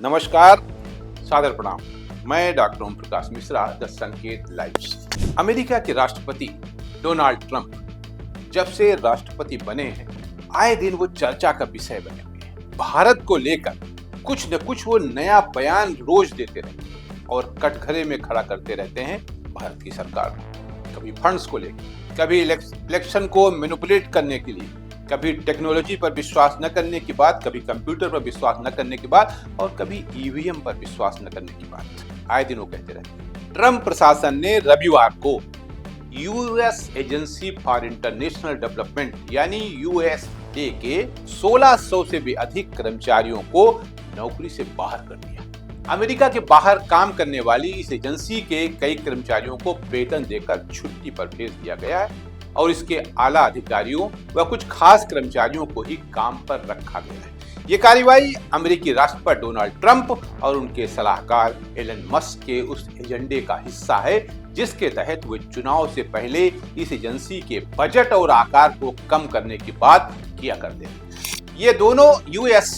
नमस्कार, सादर प्रणाम। मैं doctor Om Prakash Mishra, the Sanket live. America के राष्ट्रपति डोनाल्ड ट्रंप जब से राष्ट्रपति बने हैं, आए दिन वो चर्चा का विषय बने हुए हैं। भारत को लेकर कुछ न कुछ वो नया बयान रोज देते रहते हैं और कटघरे में खड़ा करते रहते हैं भारत की सरकार को। कभी फंड्स को लेकर, कभी इलेक्शन को मैनिपुलेट करने के लिए, कभी टेक्नोलॉजी पर विश्वास न करने की बात, कभी कंप्यूटर पर विश्वास न करने की बात और कभी ईवीएम पर विश्वास न करने की बात। आए दिन वो कहते रहते हैं। ट्रंप प्रशासन ने रविवार को US agency for international development यानी यूएसए के 1600 से भी अधिक कर्मचारियों को नौकरी से बाहर कर दिया। अमेरिका के बाहर काम करने वाली इस एजेंसी के कई कर्मचारियों को वेतन देकर छुट्टी पर भेज दिया गया है और इसके आला अधिकारियों व कुछ खास कर्मचारियों को ही काम पर रखा गया है। ये कार्रवाई अमेरिकी राष्ट्रपति डोनाल्ड ट्रंप और उनके सलाहकार एलन मस्क के उस एजेंडे का हिस्सा है जिसके तहत वे चुनाव से पहले इस एजेंसी के बजट और आकार को कम करने की बात किया करते हैं। ये दोनों यूएस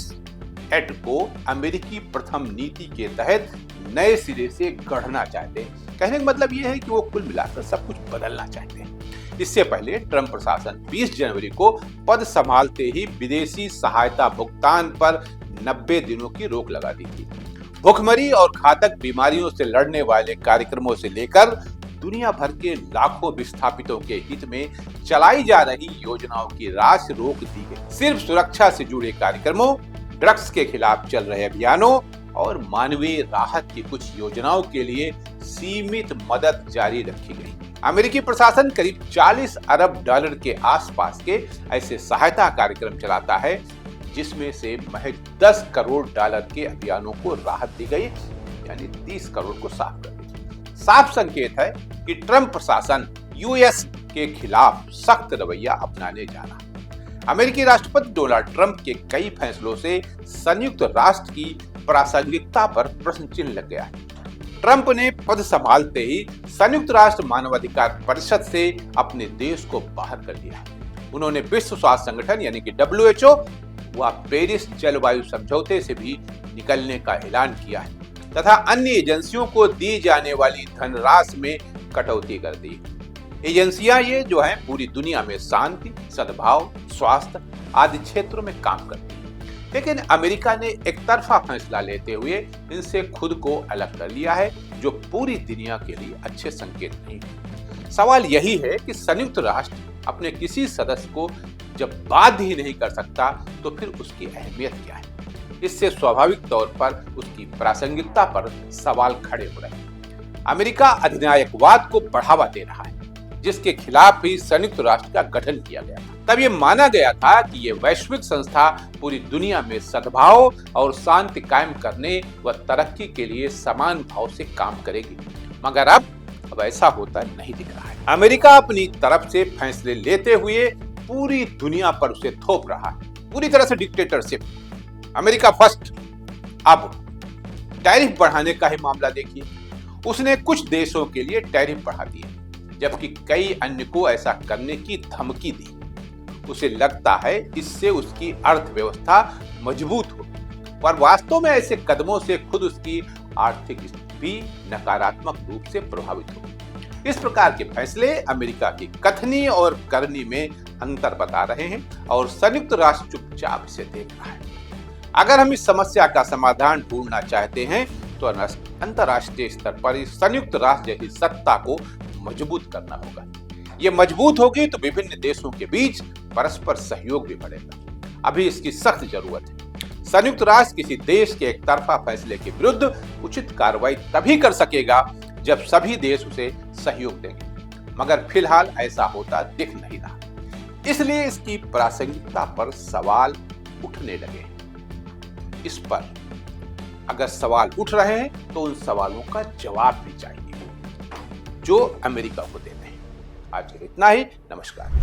एड को अमेरिकी प्रथम नीति के तहत नए सिरे से गढ़ना चाहते हैं। कहने का मतलब ये है कि वो कुल मिलाकर सब कुछ बदलना चाहते हैं। इससे पहले ट्रंप प्रशासन 20 जनवरी को पद संभालते ही विदेशी सहायता भुगतान पर 90 दिनों की रोक लगा दी थी। भुखमरी और घातक बीमारियों से लड़ने वाले कार्यक्रमों से लेकर दुनिया भर के लाखों विस्थापितों के हित में चलाई जा रही योजनाओं की राशि रोक दी गई। सिर्फ सुरक्षा से जुड़े कार्यक्रमों, ड्रग्स के खिलाफ चल रहे अभियानों और मानवीय राहत की कुछ योजनाओं के लिए सीमित मदद जारी रखी गई। अमेरिकी प्रशासन करीब 40 अरब डॉलर के आसपास के ऐसे सहायता कार्यक्रम चलाता है जिसमें से महज 10 करोड़ डॉलर के अभियानों को राहत दी गई, यानी 30 करोड़ को साफ कर दी। साफ संकेत है कि ट्रंप प्रशासन यूएस के खिलाफ सख्त रवैया अपनाने जा रहा है। अमेरिकी राष्ट्रपति डोनाल्ड ट्रंप के कई फैसलों से संयुक्त राष्ट्र की प्रासंगिकता पर प्रश्न चिन्ह लग गया है। ट्रंप ने पद संभालते ही संयुक्त राष्ट्र मानवाधिकार परिषद से अपने देश को बाहर कर दिया। उन्होंने विश्व स्वास्थ्य संगठन यानी कि WHO व पेरिस जलवायु समझौते से भी निकलने का ऐलान किया है तथा अन्य एजेंसियों को दी जाने वाली धनराशि में कटौती कर दी। एजेंसियां ये जो हैं पूरी दुनिया में शांति, सद्भाव, स्वास्थ्य आदि क्षेत्रों में काम करती हैं। लेकिन अमेरिका ने एक तरफा फैसला लेते हुए इनसे खुद को अलग कर लिया है, जो पूरी दुनिया के लिए अच्छे संकेत नहीं है। सवाल यही है कि संयुक्त राष्ट्र अपने किसी सदस्य को जब बाध्य ही नहीं कर सकता तो फिर उसकी अहमियत क्या है। इससे स्वाभाविक तौर पर उसकी प्रासंगिकता पर सवाल खड़े हो रहे हैं। अमेरिका अधिनायकवाद को बढ़ावा दे रहा है जिसके खिलाफ ही संयुक्त राष्ट्र का गठन किया गया था। तब ये माना गया था कि ये वैश्विक संस्था पूरी दुनिया में सद्भाव और शांति कायम करने व तरक्की के लिए समान भाव से काम करेगी, मगर अब ऐसा होता नहीं दिख रहा है। अमेरिका अपनी तरफ से फैसले लेते हुए पूरी दुनिया पर उसे थोप रहा है, पूरी तरह से डिक्टेटरशिप। America first. अब टैरिफ बढ़ाने का ही मामला देखिए, उसने कुछ देशों के लिए टैरिफ बढ़ा दिए जबकि कई अन्य को ऐसा करने की धमकी दी। उसे लगता है इससे उसकी अर्थव्यवस्था मजबूत हो, पर वास्तव में ऐसे कदमों से खुद उसकी आर्थिक स्थिति भी नकारात्मक रूप से प्रभावित हो। इस प्रकार के फैसले अमेरिका की कथनी और करनी में अंतर बता रहे हैं और संयुक्त राष्ट्र चुपचाप इसे देख रहा है। अगर हम इस समस्या का समाधान ढूंढना चाहते हैं तो अंतर्राष्ट्रीय स्तर पर संयुक्त राष्ट्र जैसी सत्ता को मजबूत करना होगा। ये मजबूत होगी तो विभिन्न देशों के बीच परस्पर सहयोग भी बढ़ेगा। अभी इसकी सख्त जरूरत है। संयुक्त राष्ट्र किसी देश के एक तरफा फैसले के विरुद्ध उचित कार्रवाई तभी कर सकेगा जब सभी देश उसे सहयोग देंगे, मगर फिलहाल ऐसा होता दिख नहीं रहा। इसलिए इसकी प्रासंगिकता पर सवाल उठने लगे। इस पर अगर सवाल उठ रहे हैं तो उन सवालों का जवाब भी चाहिए जो अमेरिका को देते हैं। आज इतना ही। नमस्कार।